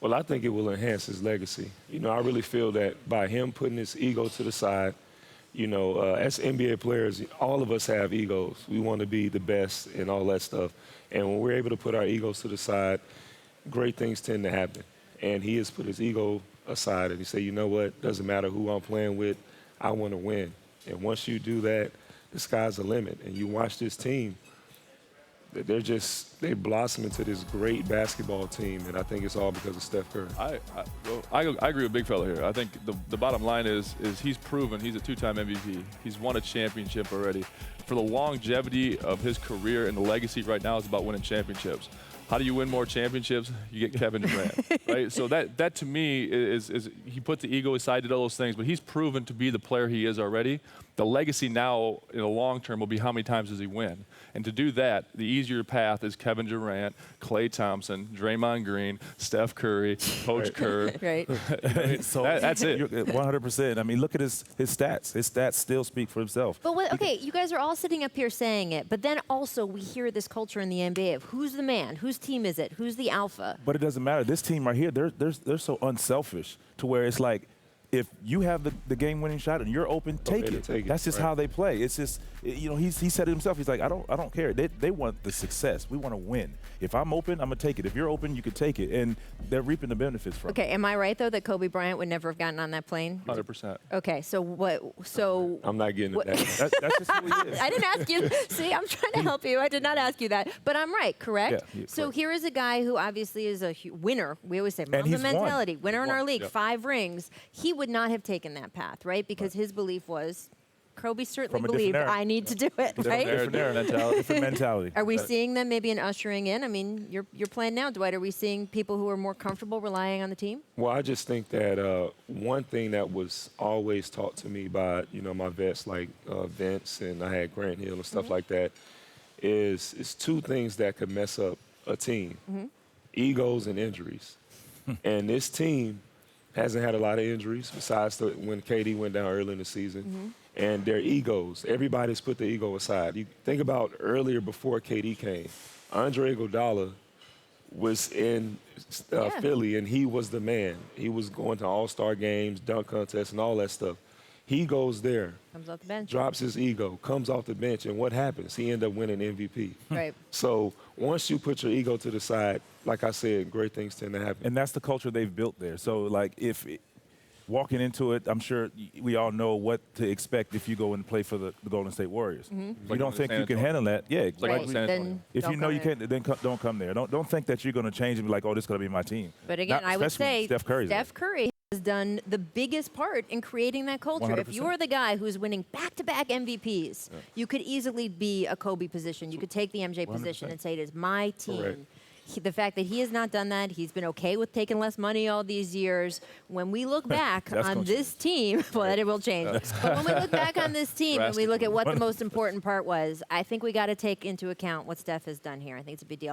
Well, I think it will enhance his legacy. I really feel that by him putting his ego to the side, as NBA players, all of us have egos. We want to be the best and all that stuff. And when we're able to put our egos to the side, great things tend to happen. And he has put his ego aside and he said, you know what, doesn't matter who I'm playing with, I want to win. And once you do that, the sky's the limit. And you watch this team, they blossom into this great basketball team, and I think it's all because of Steph Curry. I agree with Big Fella here. I think the bottom line is he's proven he's a two-time MVP. He's won a championship already. For the longevity of his career and the legacy right now is about winning championships. How do you win more championships? You get Kevin Durant, right? So that to me is he put the ego aside, did all those things, but he's proven to be the player he is already. The legacy now in the long term will be how many times does he win? And to do that, the easier path is Kevin Durant, Klay Thompson, Draymond Green, Steph Curry, Coach Kerr. Right. So that's it. 100%. I mean, look at his stats. His stats still speak for himself. But okay, you guys are all sitting up here saying it, but then also we hear this culture in the NBA of who's the man, whose team is it, who's the alpha. But it doesn't matter. This team right here, they're so unselfish to where it's like, if you have the game-winning shot and you're open, take it. That's just how they play. It's just, he said it himself. He's like, I don't care. They want the success. We want to win. If I'm open, I'm gonna take it. If you're open, you can take it, and they're reaping the benefits from it. Okay, am I right though that Kobe Bryant would never have gotten on that plane? 100%. Okay, so what? So I'm not getting that. That's just who he is. I didn't ask you. See, I'm trying to help you. I did not ask you that, but I'm right, correct? Yeah, so correct. here is a guy who obviously is a winner. We always say Mamba mentality, winner in our league, 5 rings. He would not have taken that path, right? Because his belief was, Kobe certainly believed I need to do it, right? Different mentality. Are we seeing them maybe in ushering in? I mean, you're playing now, Dwight. Are we seeing people who are more comfortable relying on the team? Well, I just think that one thing that was always taught to me by, my vets like Vince and I had Grant Hill and stuff like that is 2 things that could mess up a team, egos and injuries. And this team hasn't had a lot of injuries besides when KD went down early in the season. And their egos, everybody's put the ego aside. You think about earlier before KD came, Andre Iguodala was in Philly, and he was the man. He was going to all-star games, dunk contests, and all that stuff. He goes there, comes off the bench, drops his ego, comes off the bench, and what happens? He ended up winning MVP. Right. So once you put your ego to the side, like I said, great things tend to happen. And that's the culture they've built there. So, like, walking into it, I'm sure we all know what to expect if you go and play for the Golden State Warriors. You don't think you can handle that? Yeah. Right. Then if you know you can't, then don't come there. Don't think that you're going to change and be like, oh, this is going to be my team. But again, I would say Steph Curry has done the biggest part in creating that culture. 100%. If you're the guy who's winning back-to-back MVPs, you could easily be a Kobe position. You could take the MJ 100%. position and say it is my team. Correct. The fact that he has not done that, he's been okay with taking less money all these years. When we look back on this team, well, that it will change. But when we look back on this team and we look at what the most important part was, I think we got to take into account what Steph has done here. I think it's a big deal.